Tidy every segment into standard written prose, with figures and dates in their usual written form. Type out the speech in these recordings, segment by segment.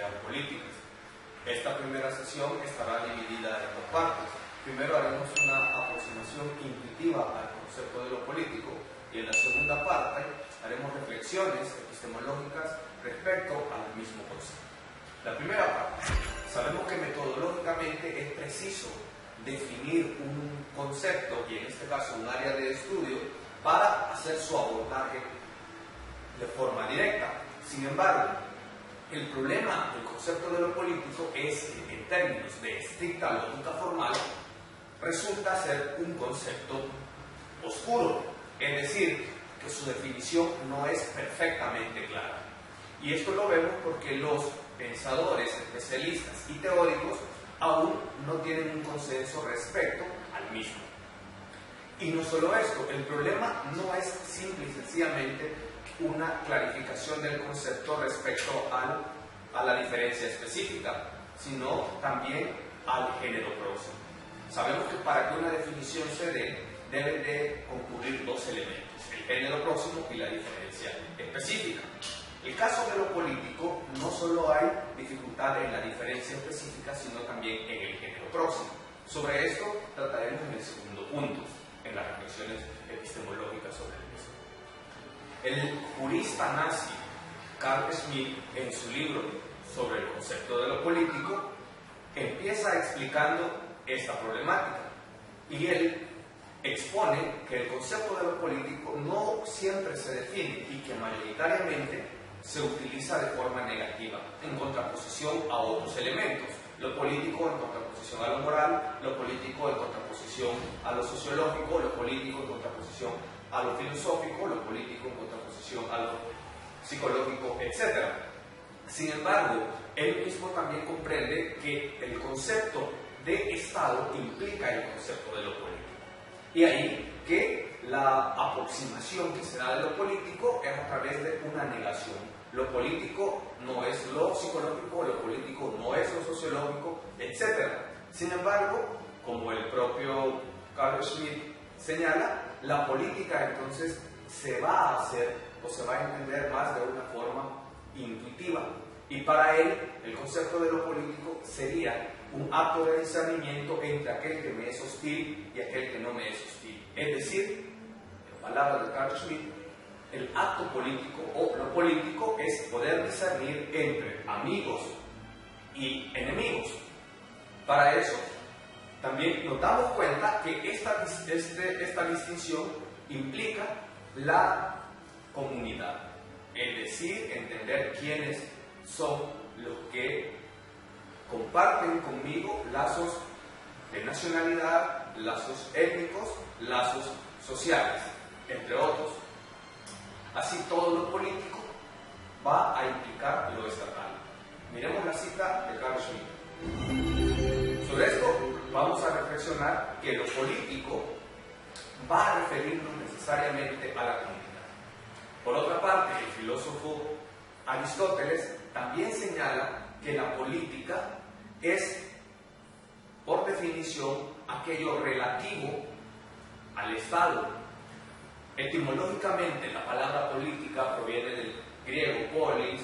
ideas políticas. Esta primera sesión estará dividida en dos partes. Primero haremos una aproximación intuitiva al concepto de lo político y en la segunda parte haremos reflexiones epistemológicas respecto al mismo concepto. La primera parte, sabemos que metodológicamente es preciso definir un concepto y en este caso un área de estudio para hacer su abordaje de forma directa. Sin embargo, el problema del concepto de lo político es que en términos de estricta lógica formal resulta ser un concepto oscuro, es decir, que su definición no es perfectamente clara. Y esto lo vemos porque los pensadores, especialistas y teóricos aún no tienen un consenso respecto al mismo. Y no solo esto, el problema no es simple y sencillamente una clarificación del concepto respecto a la diferencia específica, sino también al género próximo. Sabemos que para que una definición se dé, deben de concurrir dos elementos, el género próximo y la diferencia específica. El caso de lo político, no solo hay dificultad en la diferencia específica, sino también en el género próximo. Sobre esto trataremos en el segundo punto, en las reflexiones epistemológicas sobre el mismo. El jurista nazi Carl Schmitt, en su libro sobre el concepto de lo político, empieza explicando esta problemática. Y él expone que el concepto de lo político no siempre se define y que mayoritariamente se utiliza de forma negativa, en contraposición a otros elementos. Lo político en contraposición a lo moral, lo político en contraposición a lo sociológico, lo político en contraposición a lo filosófico, lo político en contraposición a lo psicológico, etc. Sin embargo, él mismo también comprende que el concepto de Estado implica el concepto de lo político. Y ahí que la aproximación que se da de lo político es a través de una negación. Lo político no es lo psicológico, lo político no es lo sociológico, etc. Sin embargo, como el propio Carl Schmitt señala, la política entonces se va a hacer o se va a entender más de una forma intuitiva. Y para él, el concepto de lo político sería un acto de discernimiento entre aquel que me es hostil y aquel que no me es hostil. Es decir, en palabras de Carl Schmitt, el acto político o lo político es poder discernir entre amigos y enemigos. Para eso, también nos damos cuenta que esta distinción implica la comunidad, es decir, entender quiénes son los que comparten conmigo lazos de nacionalidad, lazos étnicos, lazos sociales, entre otros. Así todo lo político va a implicar lo estatal. Miremos la cita de Carl Schmitt. Sobre esto vamos a reflexionar que lo político va a referirnos necesariamente a la comunidad. Por otra parte, el filósofo Aristóteles también señala que la política es, por definición, aquello relativo al Estado. Etimológicamente, la palabra política proviene del griego polis,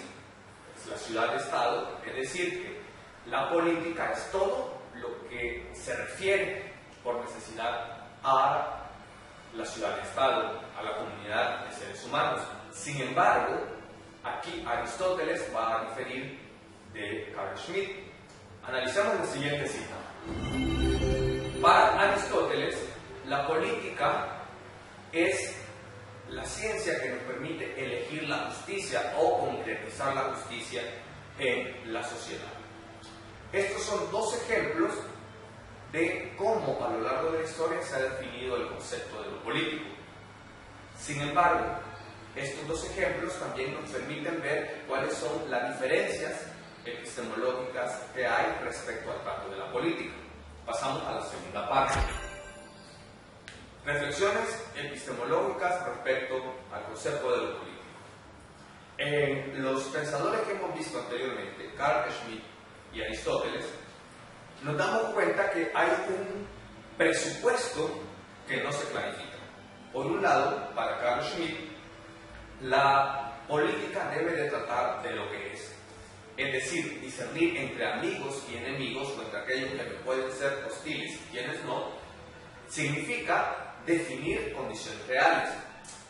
es la ciudad-estado, es decir, que la política es todo lo que se refiere por necesidad a la ciudad-estado, a la comunidad de seres humanos. Sin embargo, aquí Aristóteles va a diferir de Carl Schmitt. Analicemos la siguiente cita. Para Aristóteles, la política es la ciencia que nos permite elegir la justicia o concretizar la justicia en la sociedad. Estos son dos ejemplos de cómo a lo largo de la historia se ha definido el concepto de lo político. Sin embargo, estos dos ejemplos también nos permiten ver cuáles son las diferencias epistemológicas que hay respecto al trato de la política. Pasamos a la segunda parte. Reflexiones epistemológicas respecto al concepto de lo político. En los pensadores que hemos visto anteriormente, Carl Schmitt y Aristóteles, nos damos cuenta que hay un presupuesto que no se clarifica. Por un lado, para Carl Schmitt, la política debe de tratar de lo que es. Es decir, discernir entre amigos y enemigos, o entre aquellos que me pueden ser hostiles y quienes no, significa definir condiciones reales.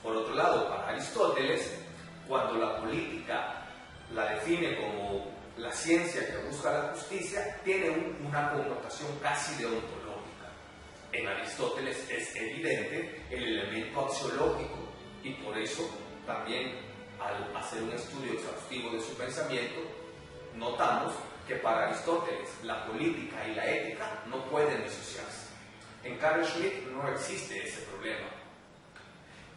Por otro lado, para Aristóteles, cuando la política la define como la ciencia que busca la justicia, tiene una connotación casi deontológica. En Aristóteles es evidente el elemento axiológico y por eso también al hacer un estudio exhaustivo de su pensamiento, notamos que para Aristóteles la política y la ética no pueden disociarse. En Carl Schmitt no existe ese problema.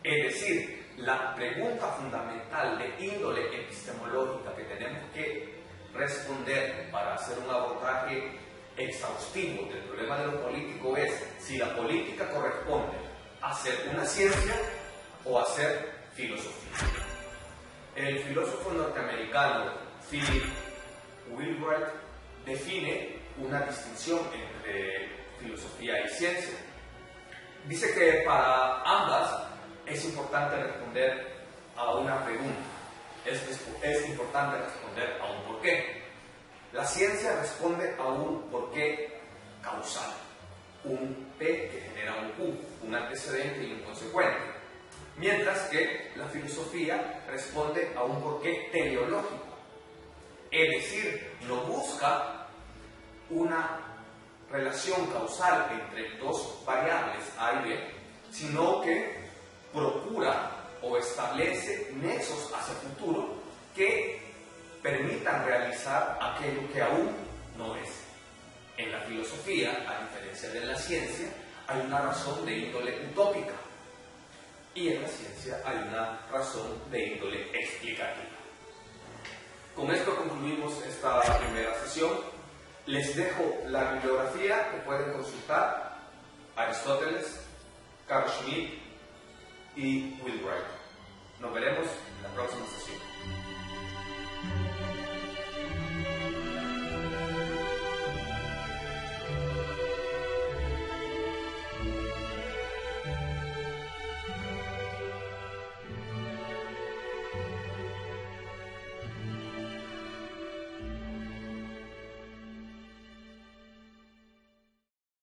Es decir, la pregunta fundamental de índole epistemológica que tenemos que responder para hacer un abordaje exhaustivo del problema de lo político es si la política corresponde a ser una ciencia o a ser filosofía. El filósofo norteamericano Philip Wheelwright define una distinción entre filosofía y ciencia. Dice que para ambas es importante responder a una pregunta, es importante responder a un porqué. La ciencia responde a un porqué causal, un P que genera un Q, un antecedente y un consecuente, mientras que la filosofía responde a un porqué teleológico, es decir, no busca una relación causal entre dos variables A y B, sino que procura o establece nexos hacia el futuro que permitan realizar aquello que aún no es. En la filosofía, a diferencia de la ciencia, hay una razón de índole utópica y en la ciencia hay una razón de índole explicativa. Con esto concluimos esta primera sesión. Les dejo la bibliografía que pueden consultar: Aristóteles, Carl Schmitt y Wheelwright. Nos veremos en la próxima sesión.